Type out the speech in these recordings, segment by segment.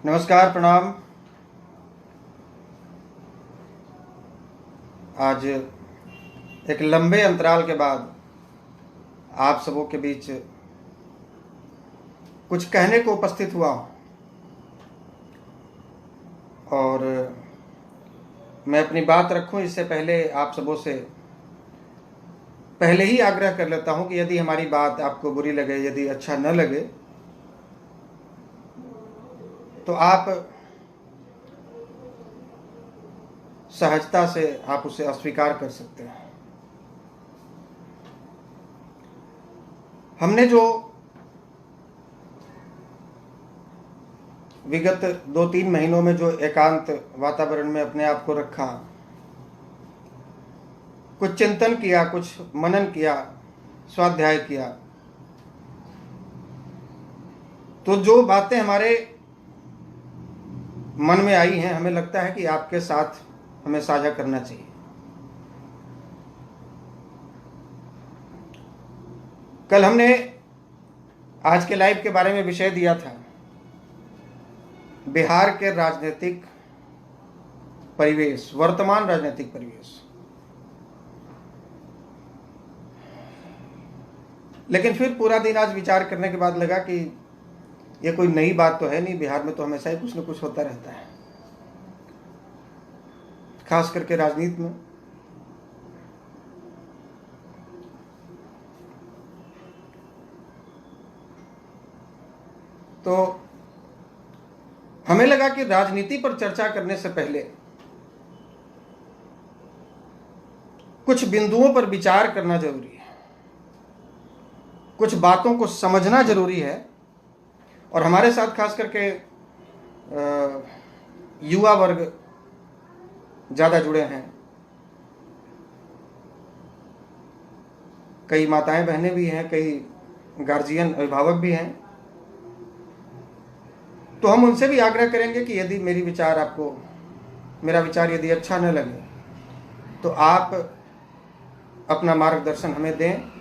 नमस्कार, प्रणाम। आज एक लंबे अंतराल के बाद आप सबों के बीच कुछ कहने को उपस्थित हुआ हूँ और मैं अपनी बात रखूं इससे पहले आप सबों से पहले ही आग्रह कर लेता हूं कि यदि हमारी बात आपको बुरी लगे, यदि अच्छा न लगे, तो आप सहजता से आप उसे अस्वीकार कर सकते हैं। हमने जो विगत 2-3 महीनों में जो एकांत वातावरण में अपने आप को रखा, कुछ चिंतन किया, कुछ मनन किया, स्वाध्याय किया, तो जो बातें हमारे मन में आई हैं, हमें लगता है कि आपके साथ हमें साझा करना चाहिए। कल हमने आज के लाइव के बारे में विषय दिया था बिहार के राजनीतिक परिवेश, वर्तमान राजनीतिक परिवेश। लेकिन फिर पूरा दिन आज विचार करने के बाद लगा कि ये कोई नई बात तो है नहीं, बिहार में तो हमेशा ही कुछ न कुछ होता रहता है, खास करके राजनीति में। तो हमें लगा कि राजनीति पर चर्चा करने से पहले कुछ बिंदुओं पर विचार करना जरूरी है, कुछ बातों को समझना जरूरी है। और हमारे साथ खास करके युवा वर्ग ज़्यादा जुड़े हैं, कई माताएं बहनें भी हैं, कई गार्जियन अभिभावक भी हैं। तो हम उनसे भी आग्रह करेंगे कि यदि मेरा विचार यदि अच्छा न लगे तो आप अपना मार्गदर्शन हमें दें।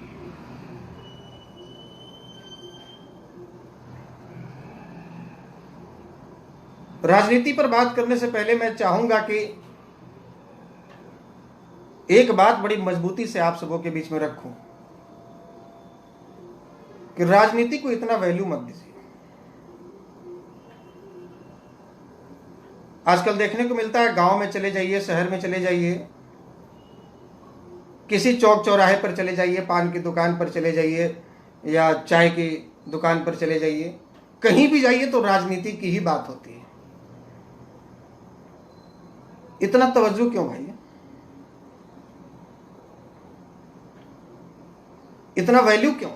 राजनीति पर बात करने से पहले मैं चाहूंगा कि एक बात बड़ी मजबूती से आप सबों के बीच में रखूं कि राजनीति को इतना वैल्यू मत दीजिए। आजकल देखने को मिलता है, गांव में चले जाइए, शहर में चले जाइए, किसी चौक चौराहे पर चले जाइए, पान की दुकान पर चले जाइए या चाय की दुकान पर चले जाइए, कहीं भी जाइए तो राजनीति की ही बात होती है। इतना तवज्जो क्यों भाई? इतना वैल्यू क्यों?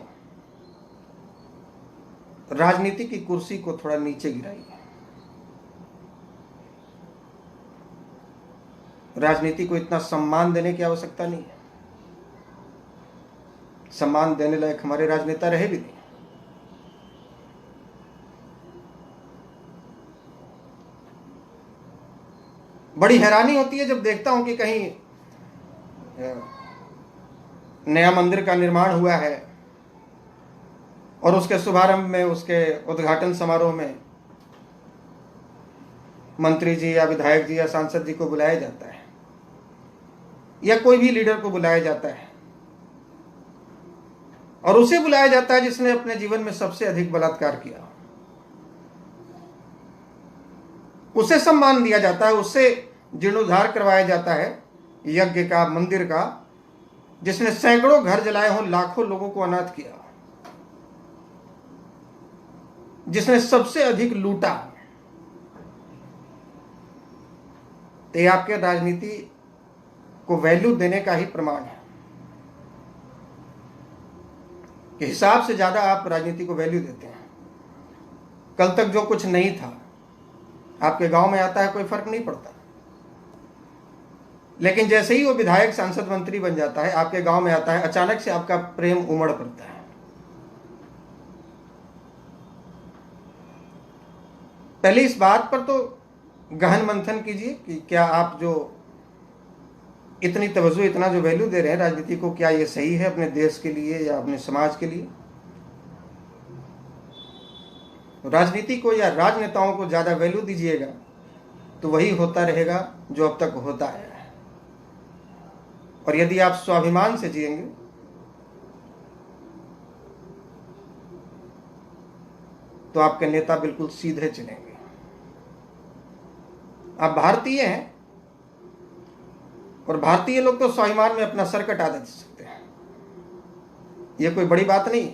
राजनीति की कुर्सी को थोड़ा नीचे गिराइए। राजनीति को इतना सम्मान देने की आवश्यकता नहीं है। सम्मान देने लायक हमारे राजनेता रहे भी नहीं। बड़ी हैरानी होती है जब देखता हूं कि कहीं नया मंदिर का निर्माण हुआ है और उसके शुभारंभ में, उसके उद्घाटन समारोह में मंत्री जी या विधायक जी या सांसद जी को बुलाया जाता है या कोई भी लीडर को बुलाया जाता है, और उसे बुलाया जाता है जिसने अपने जीवन में सबसे अधिक बलात्कार किया। उसे सम्मान दिया जाता है, उससे जीर्णोद्धार करवाया जाता है यज्ञ का, मंदिर का, जिसने सैकड़ों घर जलाए हों, लाखों लोगों को अनाथ किया, जिसने सबसे अधिक लूटा। तो ये आपके राजनीति को वैल्यू देने का ही प्रमाण है कि हिसाब से ज्यादा आप राजनीति को वैल्यू देते हैं। कल तक जो कुछ नहीं था आपके गांव में आता है, कोई फर्क नहीं पड़ता, लेकिन जैसे ही वो विधायक, सांसद, मंत्री बन जाता है, आपके गांव में आता है, अचानक से आपका प्रेम उमड़ पड़ता है। पहले इस बात पर तो गहन मंथन कीजिए कि क्या आप जो इतनी तवज्जो, इतना जो वैल्यू दे रहे हैं राजनीति को, क्या ये सही है अपने देश के लिए या अपने समाज के लिए? राजनीति को या राजनेताओं को ज़्यादा वैल्यू दीजिएगा तो वही होता रहेगा जो अब तक होता आया है। और यदि आप स्वाभिमान से जिएंगे तो आपके नेता बिल्कुल सीधे चलेंगे। आप भारतीय हैं और भारतीय लोग तो स्वाभिमान में अपना सर कटा दे सकते हैं, यह कोई बड़ी बात नहीं।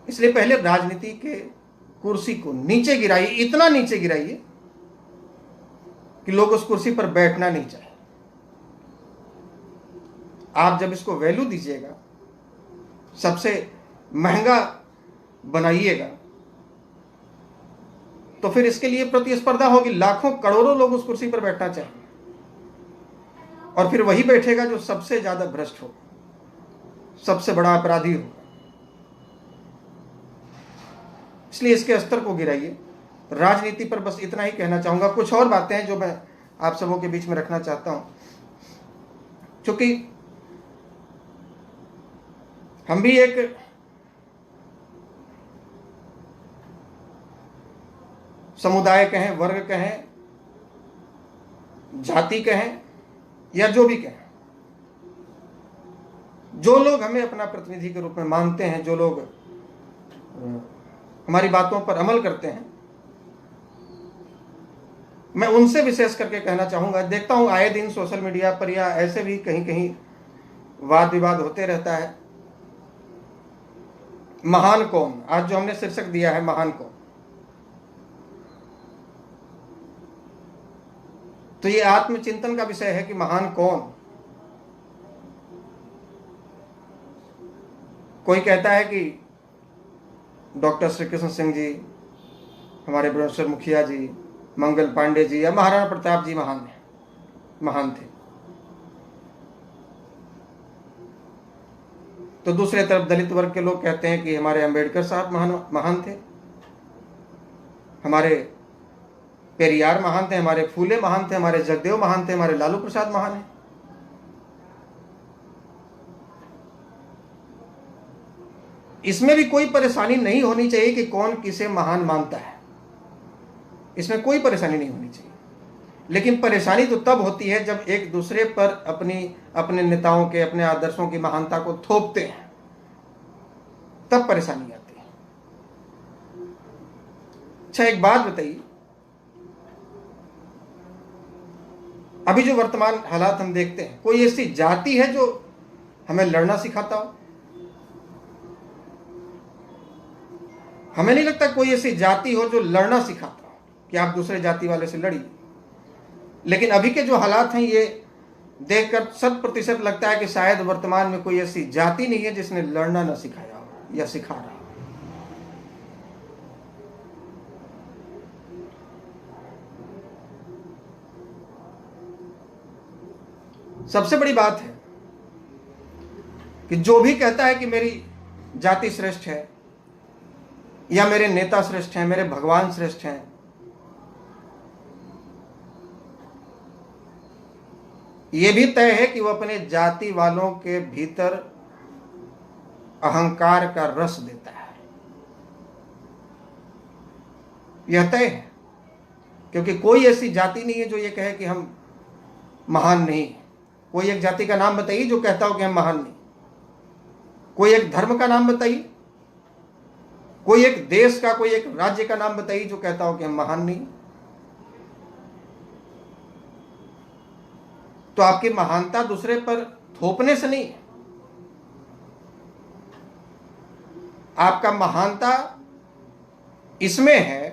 इसलिए पहले राजनीति के कुर्सी को नीचे गिराइए, इतना नीचे गिराइए कि लोग उस कुर्सी पर बैठना नहीं चाहे। आप जब इसको वैल्यू दीजिएगा, सबसे महंगा बनाइएगा, तो फिर इसके लिए प्रतिस्पर्धा होगी। लाखों करोड़ों लोग उस कुर्सी पर बैठना चाहेंगे और फिर वही बैठेगा जो सबसे ज्यादा भ्रष्ट हो, सबसे बड़ा अपराधी हो। इसलिए इसके स्तर को गिराइए। राजनीति पर बस इतना ही कहना चाहूंगा। कुछ और बातें हैं जो मैं आप सबों के बीच में रखना चाहता हूं, क्योंकि हम भी एक समुदाय कहें, वर्ग कहें, जाति कहें या जो भी कहें, जो लोग हमें अपना प्रतिनिधि के रूप में मानते हैं, जो लोग हमारी बातों पर अमल करते हैं, मैं उनसे विशेष करके कहना चाहूंगा। देखता हूं आए दिन सोशल मीडिया पर या ऐसे भी कहीं कहीं वाद विवाद होते रहता है। महान कौन, आज जो हमने शीर्षक दिया है महान कौन, तो ये आत्मचिंतन का विषय है कि महान कौन। कोई कहता है कि डॉक्टर श्री कृष्ण सिंह जी, हमारे ब्रह्मेश्वर मुखिया जी, मंगल पांडे जी या महाराणा प्रताप जी महान थे। तो दूसरे तरफ दलित वर्ग के लोग कहते हैं कि हमारे अंबेडकर साहब महान थे, हमारे पेरियार महान थे, हमारे फूले महान थे, हमारे जगदेव महान थे, हमारे लालू प्रसाद महान है। इसमें भी कोई परेशानी नहीं होनी चाहिए कि कौन किसे महान मानता है, इसमें कोई परेशानी नहीं होनी चाहिए। लेकिन परेशानी तो तब होती है जब एक दूसरे पर अपने नेताओं के, अपने आदर्शों की महानता को थोपते हैं, तब परेशानी आती है। अच्छा, एक बात बताइए, अभी जो वर्तमान हालात हम देखते हैं, कोई ऐसी जाति है जो हमें लड़ना सिखाता हो? हमें नहीं लगता कोई ऐसी जाति हो जो लड़ना सिखाता हो कि आप दूसरे जाति वाले से लड़िए। लेकिन अभी के जो हालात हैं, ये देखकर 100% लगता है कि शायद वर्तमान में कोई ऐसी जाति नहीं है जिसने लड़ना न सिखाया हो या सिखा रहा हो। सबसे बड़ी बात है कि जो भी कहता है कि मेरी जाति श्रेष्ठ है या मेरे नेता श्रेष्ठ हैं, मेरे भगवान श्रेष्ठ हैं, यह भी तय है कि वह अपने जाति वालों के भीतर अहंकार का रस देता है। यह तय है, क्योंकि कोई ऐसी जाति नहीं है जो ये कहे कि हम महान नहीं। कोई एक जाति का नाम बताइए जो कहता हो कि हम महान नहीं। कोई एक धर्म का नाम बताइए, कोई एक देश का, कोई एक राज्य का नाम बताइए जो कहता हो कि हम महान नहीं। तो आपकी महानता दूसरे पर थोपने से नहीं, आपका महानता इसमें है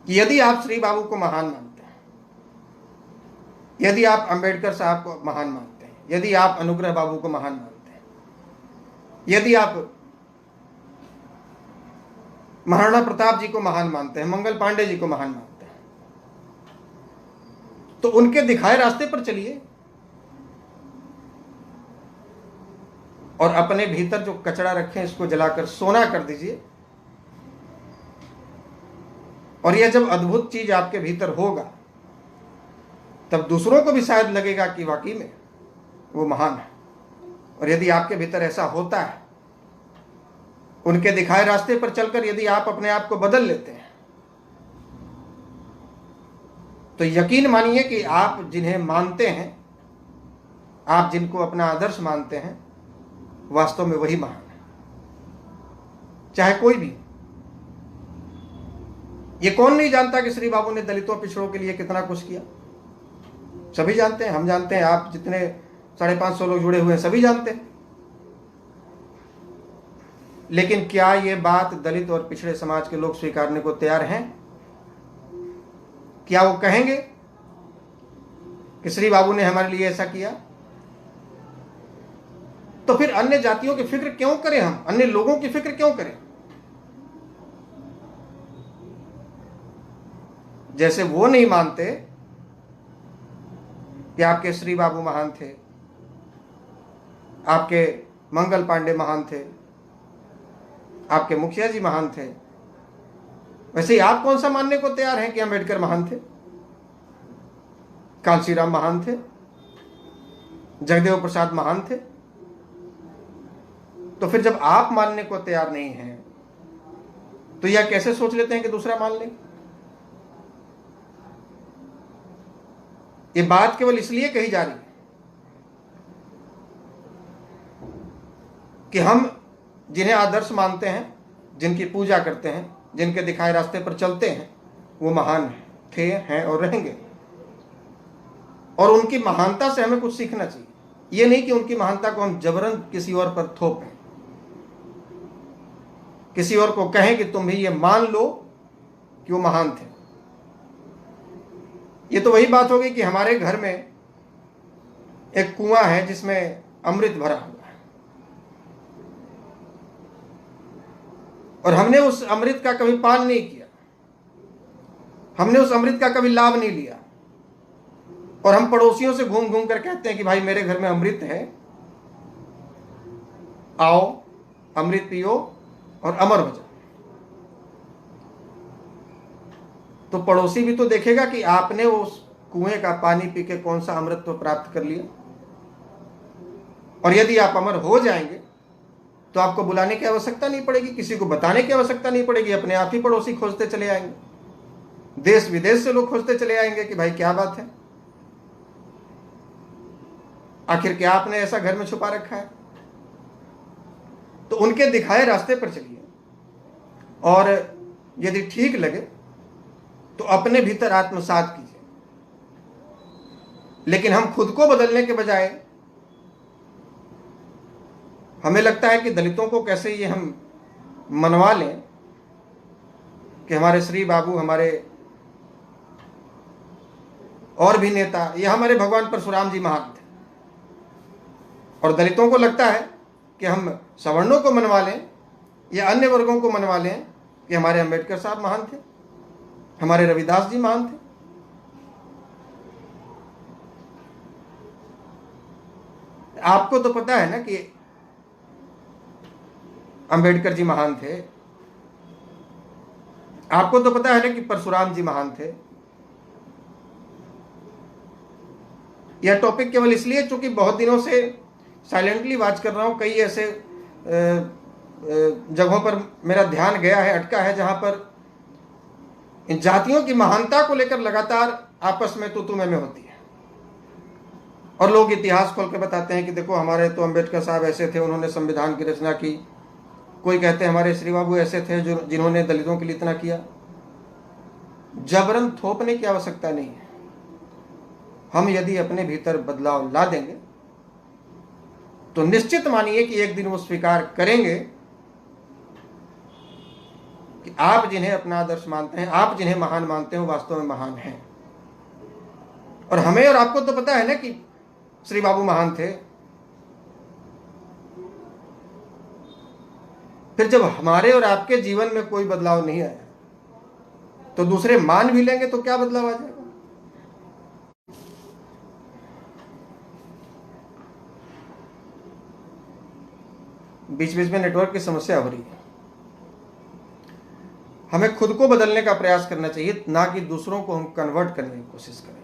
कि यदि आप श्री बाबू को महान मानते हैं, यदि आप अंबेडकर साहब को महान मानते हैं, यदि आप अनुग्रह बाबू को महान मानते हैं, यदि आप महाराणा प्रताप जी को महान मानते हैं, मंगल पांडे जी को महान मानते हैं, तो उनके दिखाए रास्ते पर चलिए और अपने भीतर जो कचरा रखें इसको जलाकर सोना कर दीजिए। और यह जब अद्भुत चीज आपके भीतर होगा तब दूसरों को भी शायद लगेगा कि वाकई में वो महान है। और यदि आपके भीतर ऐसा होता है उनके दिखाए रास्ते पर चलकर यदि आप अपने आप को बदल लेते हैं तो यकीन मानिए कि आप जिन्हें मानते हैं, आप जिनको अपना आदर्श मानते हैं, वास्तव में वही महान है, चाहे कोई भी। ये कौन नहीं जानता कि श्री बाबू ने दलितों पिछड़ों के लिए कितना कुछ किया? सभी जानते हैं, हम जानते हैं, आप जितने 550 लोग जुड़े हुए हैं सभी जानते हैं। लेकिन क्या ये बात दलित और पिछड़े समाज के लोग स्वीकारने को तैयार हैं? क्या वो कहेंगे कि श्री बाबू ने हमारे लिए ऐसा किया? तो फिर अन्य जातियों की फिक्र क्यों करें? हम अन्य लोगों की फिक्र क्यों करें? जैसे वो नहीं मानते कि आपके श्री बाबू महान थे, आपके मंगल पांडे महान थे, आपके मुखिया जी महान थे, वैसे ही आप कौन सा मानने को तैयार हैं कि अम्बेडकर महान थे, कांशीराम महान थे, जगदेव प्रसाद महान थे? तो फिर जब आप मानने को तैयार नहीं हैं तो यह कैसे सोच लेते हैं कि दूसरा मान ले? ये बात केवल इसलिए कही जा रही है कि हम जिन्हें आदर्श मानते हैं, जिनकी पूजा करते हैं, जिनके दिखाए रास्ते पर चलते हैं, वो महान थे, हैं और रहेंगे। और उनकी महानता से हमें कुछ सीखना चाहिए। ये नहीं कि उनकी महानता को हम जबरन किसी और पर थोपें, किसी और को कहें कि तुम भी ये मान लो कि वो महान थे। ये तो वही बात होगी कि हमारे घर में एक कुआं है जिसमें अमृत भरा हुआ है और हमने उस अमृत का कभी पान नहीं किया, हमने उस अमृत का कभी लाभ नहीं लिया, और हम पड़ोसियों से घूम घूम कर कहते हैं कि भाई मेरे घर में अमृत है, आओ अमृत पियो और अमर हो जाओ। तो पड़ोसी भी तो देखेगा कि आपने उस कुएं का पानी पी के कौन सा अमृत तो प्राप्त कर लिया। और यदि आप अमर हो जाएंगे तो आपको बुलाने की आवश्यकता नहीं पड़ेगी, किसी को बताने की आवश्यकता नहीं पड़ेगी, अपने आप ही पड़ोसी खोजते चले आएंगे, देश विदेश से लोग खोजते चले आएंगे कि भाई क्या बात है, आखिर क्या आपने ऐसा घर में छुपा रखा है। तो उनके दिखाए रास्ते पर चलिए और यदि ठीक लगे तो अपने भीतर आत्मसात कीजिए। लेकिन हम खुद को बदलने के बजाय हमें लगता है कि दलितों को कैसे ये हम मनवा लें कि हमारे श्री बाबू, हमारे और भी नेता, ये हमारे भगवान परशुराम जी महान थे, और दलितों को लगता है कि हम सवर्णों को मनवा लें या अन्य वर्गों को मनवा लें कि हमारे अम्बेडकर साहब महान थे, हमारे रविदास जी महान थे। आपको तो पता है ना कि अम्बेडकर जी महान थे, आपको तो पता है ना कि परशुराम जी महान थे। यह टॉपिक केवल इसलिए चूंकि बहुत दिनों से साइलेंटली वॉच कर रहा हूं, कई ऐसे जगहों पर मेरा ध्यान गया है, अटका है, जहां पर इन जातियों की महानता को लेकर लगातार आपस में तू मैं होती है, और लोग इतिहास खोल के बताते हैं कि देखो हमारे तो अम्बेडकर साहब ऐसे थे, उन्होंने संविधान की रचना की। कोई कहते हैं हमारे श्री बाबू ऐसे थे जो जिन्होंने दलितों के लिए इतना किया। जबरन थोपने की आवश्यकता नहीं है। हम यदि अपने भीतर बदलाव ला देंगे तो निश्चित मानिए कि एक दिन वो स्वीकार करेंगे कि आप जिन्हें अपना आदर्श मानते हैं, आप जिन्हें महान मानते हैं, वो वास्तव में महान हैं। और हमें और आपको तो पता है ना कि श्री बाबू महान थे। फिर जब हमारे और आपके जीवन में कोई बदलाव नहीं आया तो दूसरे मान भी लेंगे तो क्या बदलाव आ जाएगा? बीच बीच में नेटवर्क की समस्या हो रही है। हमें खुद को बदलने का प्रयास करना चाहिए, ना कि दूसरों को हम कन्वर्ट करने की कोशिश करें।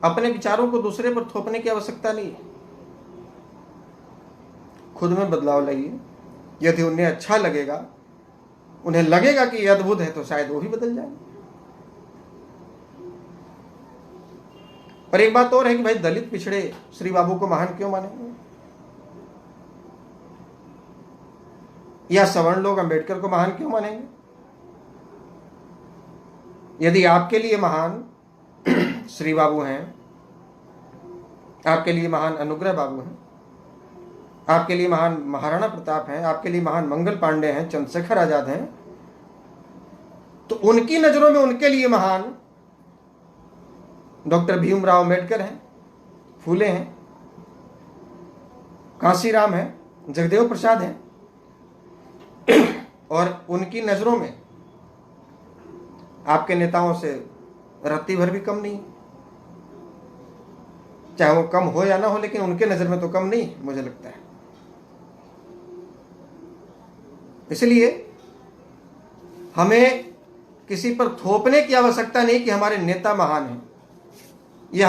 अपने विचारों को दूसरे पर थोपने की आवश्यकता नहीं है। खुद में बदलाव लाइए। यदि उन्हें अच्छा लगेगा, उन्हें लगेगा कि यह अद्भुत है, तो शायद वो भी बदल जाएंगे। पर एक बात और है कि भाई दलित पिछड़े श्री बाबू को महान क्यों मानेंगे, या सवर्ण लोग अंबेडकर को महान क्यों मानेंगे? यदि आपके लिए महान श्री बाबू हैं, आपके लिए महान अनुग्रह बाबू हैं, आपके लिए महान महाराणा प्रताप हैं, आपके लिए महान मंगल पांडे हैं, चंद्रशेखर आजाद हैं, तो उनकी नजरों में उनके लिए महान डॉक्टर भीमराव अंबेडकर हैं, फूले हैं, कांसीराम हैं, जगदेव प्रसाद हैं, और उनकी नजरों में आपके नेताओं से रत्ती भर भी कम नहीं। चाहे वो कम हो या ना हो, लेकिन उनके नजर में तो कम नहीं मुझे लगता है। इसलिए हमें किसी पर थोपने की आवश्यकता नहीं कि हमारे नेता महान हैं, ये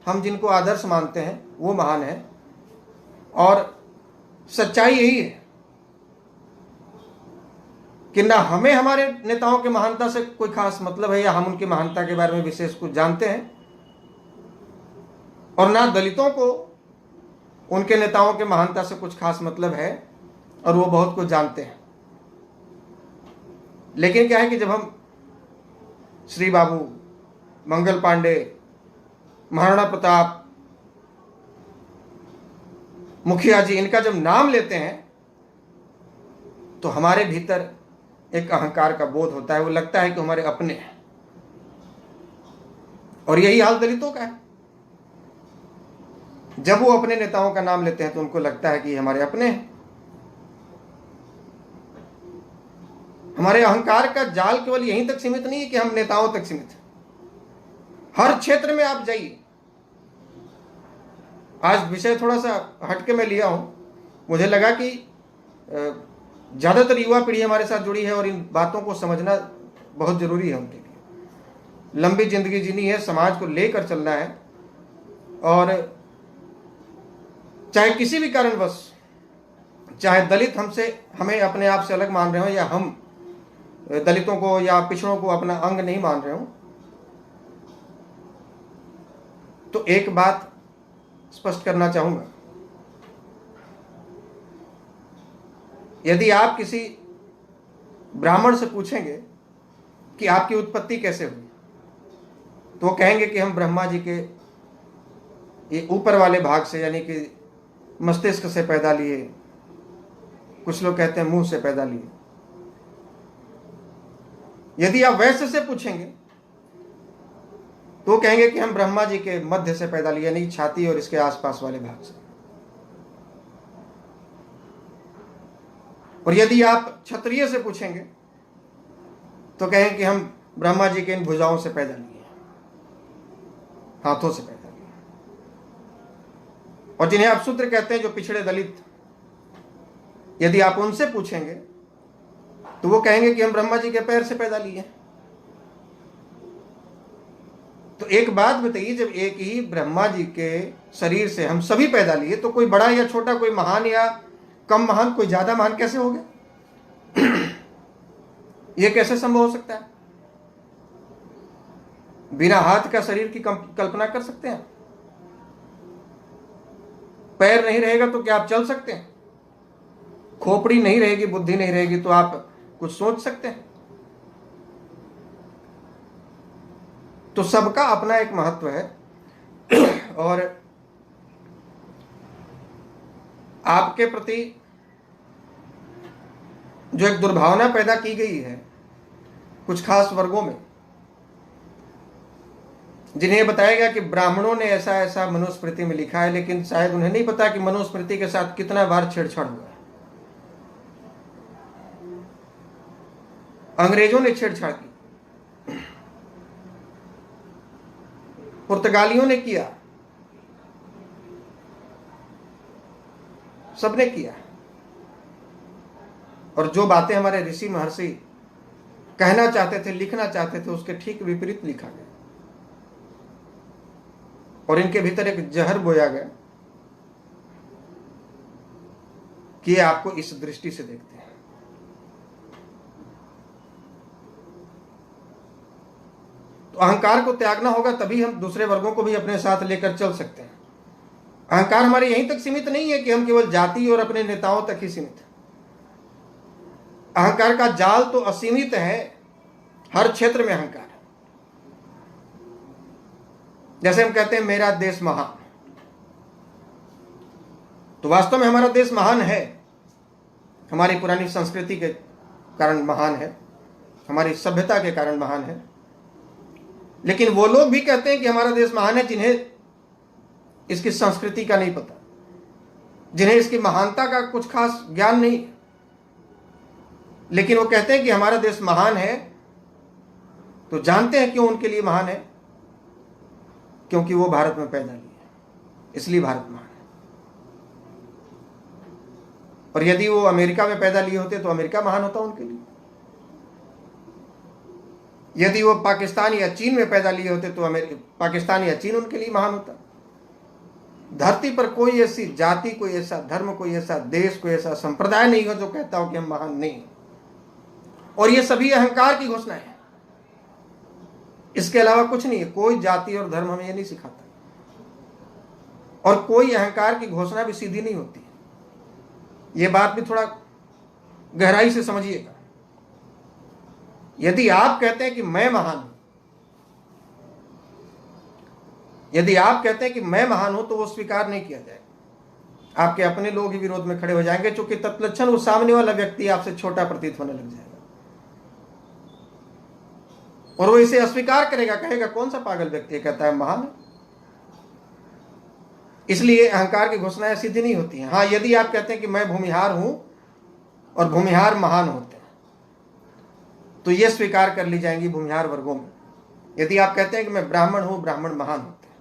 हम जिनको आदर्श मानते हैं वो महान है। और सच्चाई यही है कि ना हमें हमारे नेताओं के महानता से कोई खास मतलब है, या हम उनकी महानता के बारे में विशेष कुछ जानते हैं, और ना दलितों को उनके नेताओं के महानता से कुछ खास मतलब है और वो बहुत कुछ जानते हैं। लेकिन क्या है कि जब हम श्री बाबू, मंगल पांडे, महाराणा प्रताप, मुखिया जी, इनका जब नाम लेते हैं तो हमारे भीतर एक अहंकार का बोध होता है, वो लगता है कि हमारे अपने हैं। और यही हाल दलितों का है। जब वो अपने नेताओं का नाम लेते हैं तो उनको लगता है कि हमारे अपने हैं। हमारे अहंकार का जाल केवल यहीं तक सीमित नहीं है कि हम नेताओं तक सीमित है। हर क्षेत्र में आप जाइए। आज विषय थोड़ा सा हटके मैं लिया हूं, मुझे लगा कि ज्यादातर युवा पीढ़ी हमारे साथ जुड़ी है और इन बातों को समझना बहुत जरूरी है उनके लिए। लंबी जिंदगी जीनी है, समाज को लेकर चलना है, और चाहे किसी भी कारणवश, चाहे दलित हमें अपने आप से अलग मान रहे हो, या हम दलितों को या पिछड़ों को अपना अंग नहीं मान रहे हो, तो एक बात स्पष्ट करना चाहूंगा। यदि आप किसी ब्राह्मण से पूछेंगे कि आपकी उत्पत्ति कैसे हुई, तो वो कहेंगे कि हम ब्रह्मा जी के ये ऊपर वाले भाग से, यानी कि मस्तिष्क से पैदा लिए, कुछ लोग कहते हैं मुंह से पैदा लिए। यदि आप वैश्य से पूछेंगे तो कहेंगे कि हम ब्रह्मा जी के मध्य से पैदा लिए, यानी छाती और इसके आसपास वाले भाग से। और यदि आप क्षत्रिय से पूछेंगे तो कहेंगे कि हम ब्रह्मा जी के इन भुजाओं से पैदा लिए, हाथों से पैदा लिए। और जिन्हें आप शूद्र कहते हैं, जो पिछड़े दलित, यदि आप उनसे पूछेंगे तो वो कहेंगे कि हम ब्रह्मा जी के पैर से पैदा लिए। तो एक बात बताइए, जब एक ही ब्रह्मा जी के शरीर से हम सभी पैदा लिए, तो कोई बड़ा या छोटा, कोई महान या कम महान, कोई ज्यादा महान कैसे हो गया? यह कैसे संभव हो सकता है? बिना हाथ का शरीर की कल्पना कर सकते हैं? पैर नहीं रहेगा तो क्या आप चल सकते हैं? खोपड़ी नहीं रहेगी, बुद्धि नहीं रहेगी, तो आप कुछ सोच सकते हैं? तो सबका अपना एक महत्व है। और आपके प्रति जो एक दुर्भावना पैदा की गई है कुछ खास वर्गों में, जिन्हें बताया गया कि ब्राह्मणों ने ऐसा ऐसा मनुस्मृति में लिखा है, लेकिन शायद उन्हें नहीं पता कि मनुस्मृति के साथ कितना बार छेड़छाड़ हुआ है। अंग्रेजों ने छेड़छाड़ की, पुर्तगालियों ने किया, सबने किया। और जो बातें हमारे ऋषि महर्षि कहना चाहते थे, लिखना चाहते थे, उसके ठीक विपरीत लिखा गया। और इनके भीतर एक जहर बोया गया कि ये आपको इस दृष्टि से देखते हैं। तो अहंकार को त्यागना होगा, तभी हम दूसरे वर्गों को भी अपने साथ लेकर चल सकते हैं। अहंकार हमारे यहीं तक सीमित नहीं है कि हम केवल जाति और अपने नेताओं तक ही सीमित है। अहंकार का जाल तो असीमित है, हर क्षेत्र में अहंकार है। जैसे हम कहते हैं मेरा देश महान, तो वास्तव में हमारा देश महान है, हमारी पुरानी संस्कृति के कारण महान है, हमारी सभ्यता के कारण महान है। लेकिन वो लोग भी कहते हैं कि हमारा देश महान है जिन्हें इसकी संस्कृति का नहीं पता, जिन्हें इसकी महानता का कुछ खास ज्ञान नहीं है, लेकिन वो कहते हैं कि हमारा देश महान है। तो जानते हैं क्यों उनके लिए महान है? क्योंकि वो भारत में पैदा लिए, इसलिए भारत महान है। और यदि वो अमेरिका में पैदा लिए होते तो अमेरिका महान होता उनके लिए। यदि वो पाकिस्तान या चीन में पैदा लिए होते तो पाकिस्तान या चीन उनके लिए महान होता। धरती पर कोई ऐसी जाति, कोई ऐसा धर्म, कोई ऐसा देश, कोई ऐसा संप्रदाय नहीं हो जो कहता हो कि हम महान नहीं। और ये सभी अहंकार की घोषणा है, इसके अलावा कुछ नहीं है। कोई जाति और धर्म हमें ये नहीं सिखाता, और कोई अहंकार की घोषणा भी सीधी नहीं होती। ये बात भी थोड़ा गहराई से समझिएगा। यदि आप कहते हैं कि मैं महान हूं, यदि आप कहते हैं कि मैं महान हूं, तो वो स्वीकार नहीं किया जाएगा। आपके अपने लोग ही विरोध में खड़े हो जाएंगे, चूंकि तत्लक्षण वो सामने वाला व्यक्ति आपसे छोटा प्रतीत होने लग जाएगा, और वो इसे अस्वीकार करेगा, कहेगा कौन सा पागल व्यक्ति कहता है महान है। इसलिए अहंकार की घोषणाएं सीधी नहीं होती हैं। हाँ, यदि आप कहते हैं कि मैं भूमिहार हूं और भूमिहार महान होते हैं, तो ये स्वीकार कर ली जाएंगी भूमिहार वर्गों में। यदि आप कहते हैं कि मैं ब्राह्मण हूं, ब्राह्मण महान होते हैं।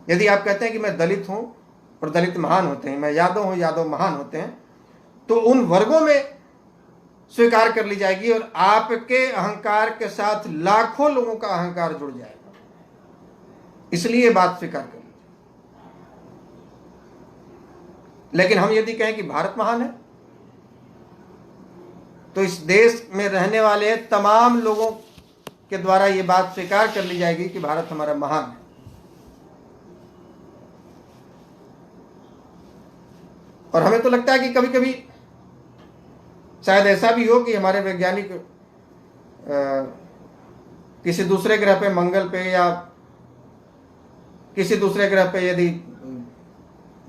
यदि आप कहते हैं कि मैं दलित हूं और दलित महान होते हैं, मैं यादव हूं, यादव महान होते हैं, तो उन वर्गों में स्वीकार कर ली जाएगी, और आपके अहंकार के साथ लाखों लोगों का अहंकार जुड़ जाएगा। इसलिए बात स्वीकार कर लीजिए। लेकिन हम यदि कहें कि भारत महान है, तो इस देश में रहने वाले तमाम लोगों के द्वारा यह बात स्वीकार कर ली जाएगी कि भारत हमारा महान है। और हमें तो लगता है कि कभी कभी शायद ऐसा भी हो कि हमारे वैज्ञानिक किसी दूसरे ग्रह पे, मंगल पे या किसी दूसरे ग्रह पे यदि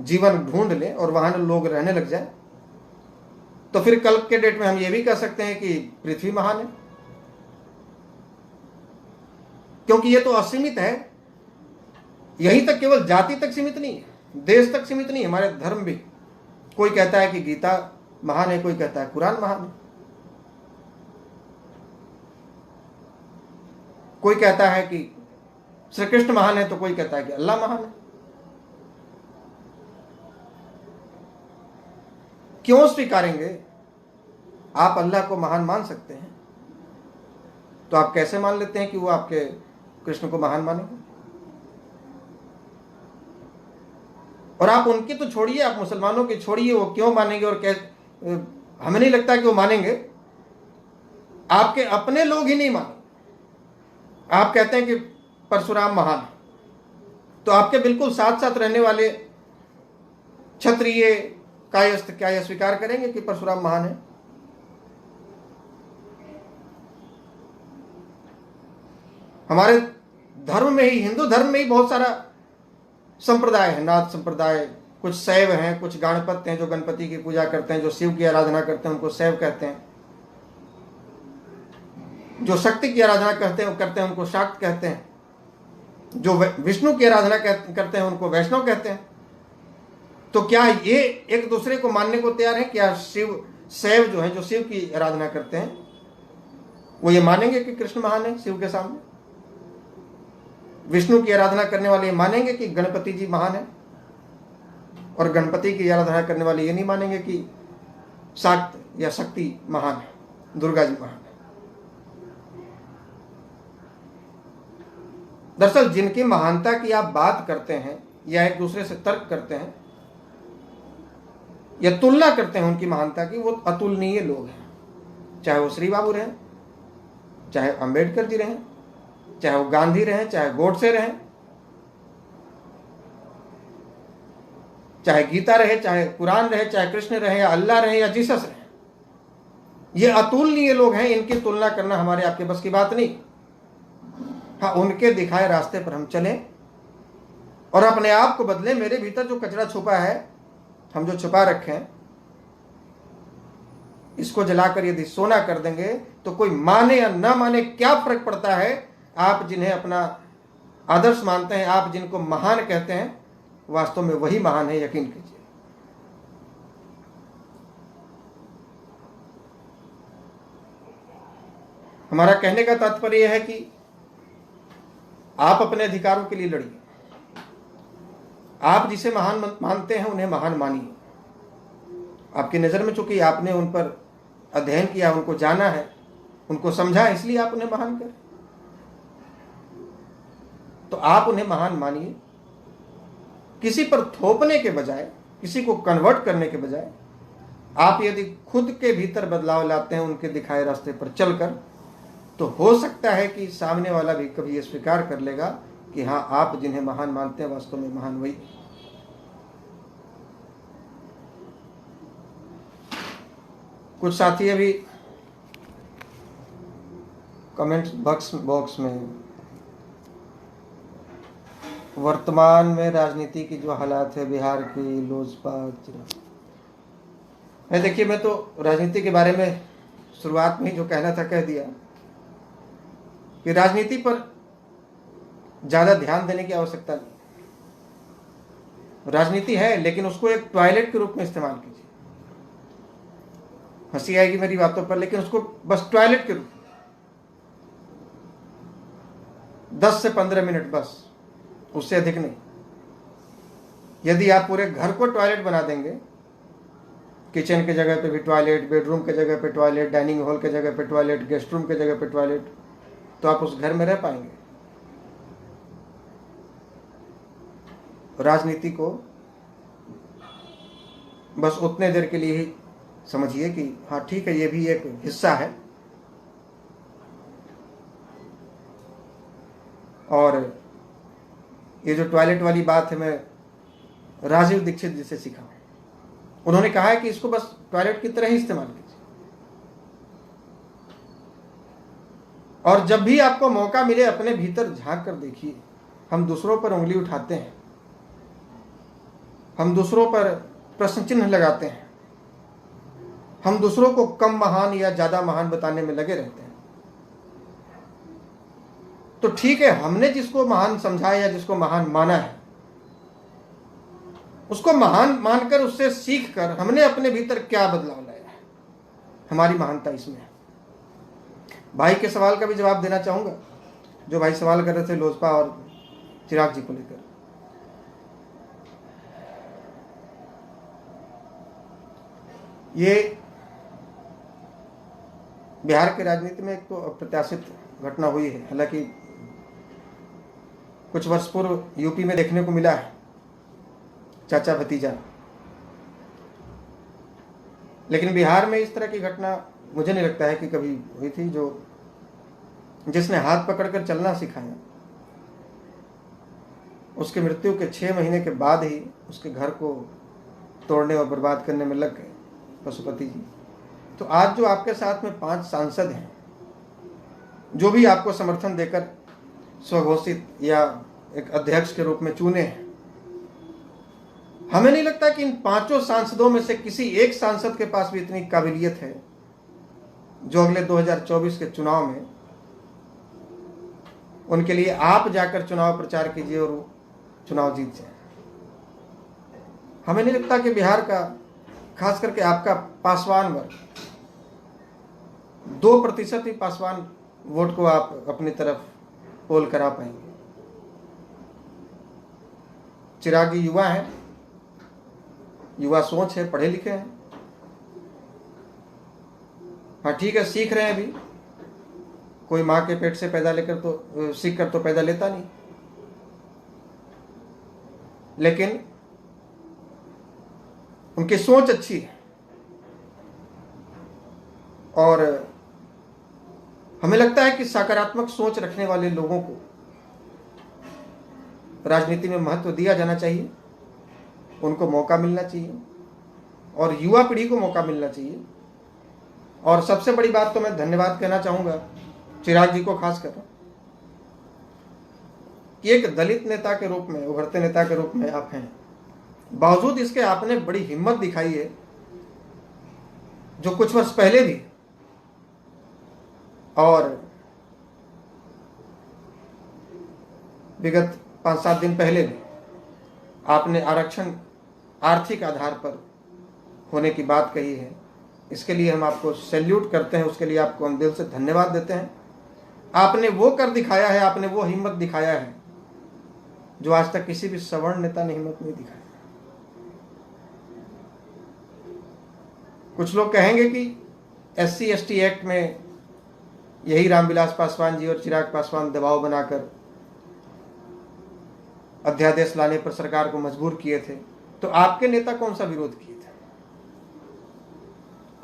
जीवन ढूंढ लें और वहां लोग रहने लग जाए, तो फिर कल के डेट में हम ये भी कह सकते हैं कि पृथ्वी महान है, क्योंकि ये तो असीमित है। यहीं तक, केवल जाति तक सीमित नहीं है, देश तक सीमित नहीं है, हमारे धर्म भी। कोई कहता है कि गीता महान है, कोई कहता है कुरान महान है, कोई कहता है कि श्री कृष्ण महान है, तो कोई कहता है कि अल्लाह महान है। क्यों स्वीकारेंगे? आप अल्लाह को महान मान सकते हैं, तो आप कैसे मान लेते हैं कि वो आपके कृष्ण को महान मानेंगे? और आप उनकी तो छोड़िए, आप मुसलमानों की छोड़िए, वो क्यों मानेंगे और कैसे? हमें नहीं लगता कि वो मानेंगे। आपके अपने लोग ही नहीं मानेंगे। आप कहते हैं कि परशुराम महान है, तो आपके बिल्कुल साथ साथ रहने वाले क्षत्रिय कायस्थ क्या यह स्वीकार करेंगे कि परशुराम महान है? हमारे धर्म में ही, हिंदू धर्म में ही बहुत सारा संप्रदाय है, नाथ संप्रदाय, कुछ शैव हैं, कुछ गणपत हैं जो गणपति की पूजा करते हैं, जो शिव की आराधना करते हैं उनको शैव कहते हैं, जो शक्ति की आराधना करते हैं उनको शाक्त कहते हैं, जो विष्णु की आराधना करते हैं उनको वैष्णव कहते हैं। तो क्या ये एक दूसरे को मानने को तैयार है? क्या शैव जो है, जो शिव की आराधना करते हैं, वो ये मानेंगे कि कृष्ण महान है शिव के सामने? विष्णु की आराधना करने वाले ये मानेंगे कि गणपति जी महान है? और गणपति की आराधना करने वाले ये नहीं मानेंगे कि शाक्त या शक्ति महान है, दुर्गा जी महान है? दरअसल जिनकी महानता की आप बात करते हैं या एक दूसरे से तर्क करते हैं, या तुलना करते हैं उनकी महानता की, वो अतुलनीय लोग हैं। चाहे वो श्री बाबू रहें, चाहे अंबेडकर जी रहें, चाहे वो गांधी रहें, चाहे गोडसे रहें, चाहे गीता रहे, चाहे कुरान रहे, चाहे कृष्ण रहे, या अल्लाह रहे, या जीसस रहे, ये अतुलनीय लोग हैं। इनकी तुलना करना हमारे आपके बस की बात नहीं। हाँ, उनके दिखाए रास्ते पर हम चलें और अपने आप को बदलें। मेरे भीतर जो कचरा छुपा है, हम जो छुपा रखे हैं, इसको जलाकर यदि सोना कर देंगे तो कोई माने या ना माने क्या फर्क पड़ता है। आप जिन्हें अपना आदर्श मानते हैं, आप जिनको महान कहते हैं, वास्तव में वही महान है, यकीन कीजिए। हमारा कहने का तात्पर्य यह है कि आप अपने अधिकारों के लिए लड़िए। आप जिसे महान मानते हैं उन्हें महान मानिए। आपकी नज़र में चूंकि आपने उन पर अध्ययन किया, उनको जाना है, उनको समझा, इसलिए आप उन्हें महान करें। तो आप उन्हें महान मानिए। किसी पर थोपने के बजाय, किसी को कन्वर्ट करने के बजाय, आप यदि खुद के भीतर बदलाव लाते हैं उनके दिखाए रास्ते पर चलकर, तो हो सकता है कि सामने वाला भी कभी ये स्वीकार कर लेगा कि हाँ, आप जिन्हें महान मानते हैं वास्तव में महान वही। कुछ साथी अभी कमेंट बॉक्स में वर्तमान में राजनीति की जो हालात है बिहार की, लोजपा, देखिए, मैं तो राजनीति के बारे में शुरुआत में जो कहना था कह दिया कि राजनीति पर ज्यादा ध्यान देने की आवश्यकता नहीं। राजनीति है, लेकिन उसको एक टॉयलेट के रूप में इस्तेमाल कीजिए। हंसी आएगी मेरी बातों पर, लेकिन उसको बस टॉयलेट के रूप में 10 से 15 मिनट, बस, उससे अधिक नहीं। यदि आप पूरे घर को टॉयलेट बना देंगे, किचन के जगह पे भी टॉयलेट, बेडरूम के जगह पे टॉयलेट, डाइनिंग हॉल के जगह पे टॉयलेट, गेस्ट रूम के जगह पे टॉयलेट, तो आप उस घर में रह पाएंगे। राजनीति को बस उतने देर के लिए ही समझिए कि हाँ ठीक है, ये भी एक हिस्सा है। और ये जो टॉयलेट वाली बात है, मैं राजीव दीक्षित जी से सीखा। उन्होंने कहा है कि इसको बस टॉयलेट की तरह ही इस्तेमाल कीजिए। और जब भी आपको मौका मिले अपने भीतर झांक कर देखिए। हम दूसरों पर उंगली उठाते हैं, हम दूसरों पर प्रश्न चिन्ह लगाते हैं, हम दूसरों को कम महान या ज्यादा महान बताने में लगे रहते हैं। तो ठीक है, हमने जिसको महान समझा या जिसको महान माना है, उसको महान मानकर उससे सीख कर हमने अपने भीतर क्या बदलाव लाया है, हमारी महानता इसमें है। भाई के सवाल का भी जवाब देना चाहूंगा, जो भाई सवाल कर रहे थे लोजपा और चिराग जी को लेकर। ये बिहार की राजनीति में एक तो अप्रत्याशित घटना हुई है। हालांकि कुछ वर्ष पूर्व यूपी में देखने को मिला है, चाचा भतीजा, लेकिन बिहार में इस तरह की घटना मुझे नहीं लगता है कि कभी हुई थी। जो जिसने हाथ पकड़कर चलना सिखाया, उसकी मृत्यु के 6 महीने के बाद ही उसके घर को तोड़ने और बर्बाद करने में लग गए पशुपति जी। तो आज जो आपके साथ में 5 सांसद हैं, जो भी आपको समर्थन देकर स्वघोषित या एक अध्यक्ष के रूप में चुने हैं, हमें नहीं लगता कि इन 5 सांसदों में से किसी एक सांसद के पास भी इतनी काबिलियत है जो अगले 2024 के चुनाव में उनके लिए आप जाकर चुनाव प्रचार कीजिए और वो चुनाव जीत जाए। हमें नहीं लगता कि बिहार का, खास करके आपका पासवान वर्ग, 2% ही पासवान वोट को आप अपनी तरफ पोल करा पाएंगे। चिराग जी युवा हैं, युवा सोच है, पढ़े लिखे हैं। हाँ ठीक है, सीख रहे हैं अभी। कोई माँ के पेट से पैदा लेकर तो सीख कर तो पैदा लेता नहीं, लेकिन उनकी सोच अच्छी है और हमें लगता है कि सकारात्मक सोच रखने वाले लोगों को राजनीति में महत्व दिया जाना चाहिए, उनको मौका मिलना चाहिए और युवा पीढ़ी को मौका मिलना चाहिए। और सबसे बड़ी बात तो मैं धन्यवाद कहना चाहूँगा चिराग जी को खासकर, कि एक दलित नेता के रूप में, उभरते नेता के रूप में आप हैं, बावजूद इसके आपने बड़ी हिम्मत दिखाई है, जो कुछ वर्ष पहले भी और विगत 5-7 दिन पहले भी आपने आरक्षण आर्थिक आधार पर होने की बात कही है। इसके लिए हम आपको सैल्यूट करते हैं, उसके लिए आपको हम दिल से धन्यवाद देते हैं। आपने वो कर दिखाया है, आपने वो हिम्मत दिखाया है जो आज तक किसी भी सवर्ण नेता ने हिम्मत नहीं दिखाया। कुछ लोग कहेंगे कि SC/ST एक्ट में यही रामविलास पासवान जी और चिराग पासवान दबाव बनाकर अध्यादेश लाने पर सरकार को मजबूर किए थे, तो आपके नेता कौन सा विरोध किए थे?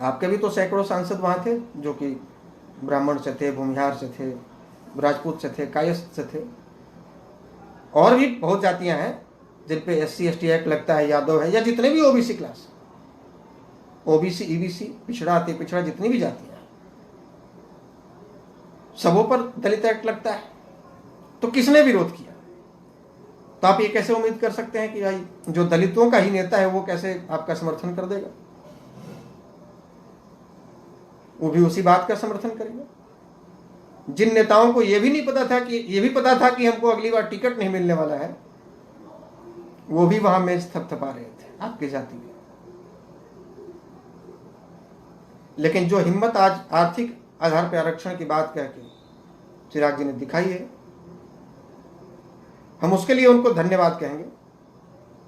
आपके भी तो सैकड़ों सांसद वहां थे जो कि ब्राह्मण से थे, भूमिहार से थे, राजपूत से थे, कायस्थ से थे, और भी बहुत जातियां हैं जिन पे SC/ST एक्ट लगता है, यादव है या जितने भी OBC क्लास, OBC EBC पिछड़ा अति पिछड़ा जितनी भी जातियां हैं, सबों पर दलित एक्ट लगता है। तो किसने विरोध किया? तो आप ये कैसे उम्मीद कर सकते हैं कि भाई जो दलितों का ही नेता है वो कैसे आपका समर्थन कर देगा? वो भी उसी बात का समर्थन करेगा। जिन नेताओं को ये भी नहीं पता था कि, ये भी पता था कि हमको अगली बार टिकट नहीं मिलने वाला है, वो भी वहां मेज थपथपा रहे थे आपकी जाति के। लेकिन जो हिम्मत आज आर्थिक आधार पर आरक्षण की बात कह के चिराग जी ने दिखाई है, हम उसके लिए उनको धन्यवाद कहेंगे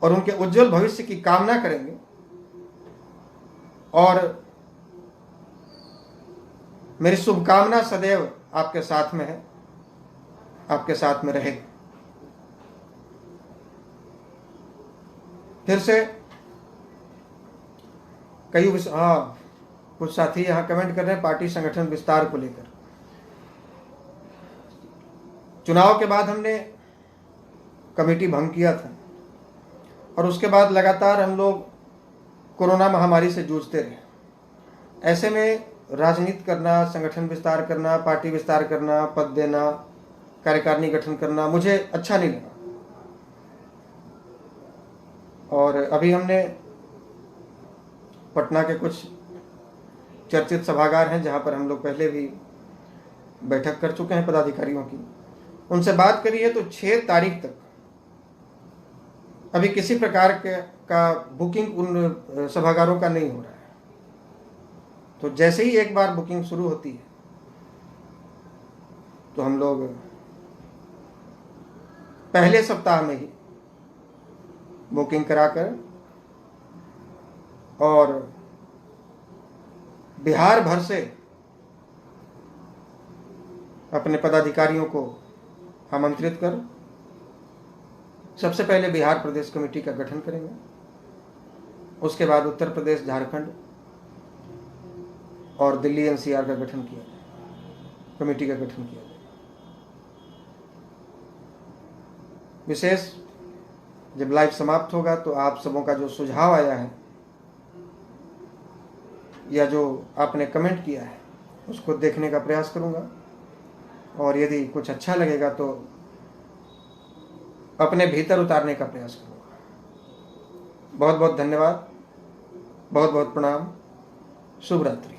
और उनके उज्जवल भविष्य की कामना करेंगे। और मेरी शुभकामना सदैव आपके साथ में है, आपके साथ में रहेगी। फिर से कई कुछ साथी यहां कमेंट कर रहे हैं पार्टी संगठन विस्तार को लेकर। चुनाव के बाद हमने कमेटी भंग किया था और उसके बाद लगातार हम लोग कोरोना महामारी से जूझते रहे। ऐसे में राजनीति करना, संगठन विस्तार करना, पार्टी विस्तार करना, पद देना, कार्यकारिणी गठन करना मुझे अच्छा नहीं लगा। और अभी हमने पटना के कुछ चर्चित सभागार हैं जहां पर हम लोग पहले भी बैठक कर चुके हैं पदाधिकारियों की, उनसे बात करी है। तो 6 तारीख तक अभी किसी प्रकार का बुकिंग उन सभागारों का नहीं हो रहा है। तो जैसे ही एक बार बुकिंग शुरू होती है तो हम लोग पहले सप्ताह में ही बुकिंग कराकर और बिहार भर से अपने पदाधिकारियों को आमंत्रित कर सबसे पहले बिहार प्रदेश कमेटी का गठन करेंगे। उसके बाद उत्तर प्रदेश, झारखंड और दिल्ली NCR का गठन किया जाए, कमेटी का गठन किया जाए। विशेष जब लाइव समाप्त होगा तो आप सबों का जो सुझाव आया है या जो आपने कमेंट किया है उसको देखने का प्रयास करूंगा, और यदि कुछ अच्छा लगेगा तो अपने भीतर उतारने का प्रयास करूंगा। बहुत बहुत धन्यवाद, बहुत बहुत प्रणाम, शुभ रात्रि।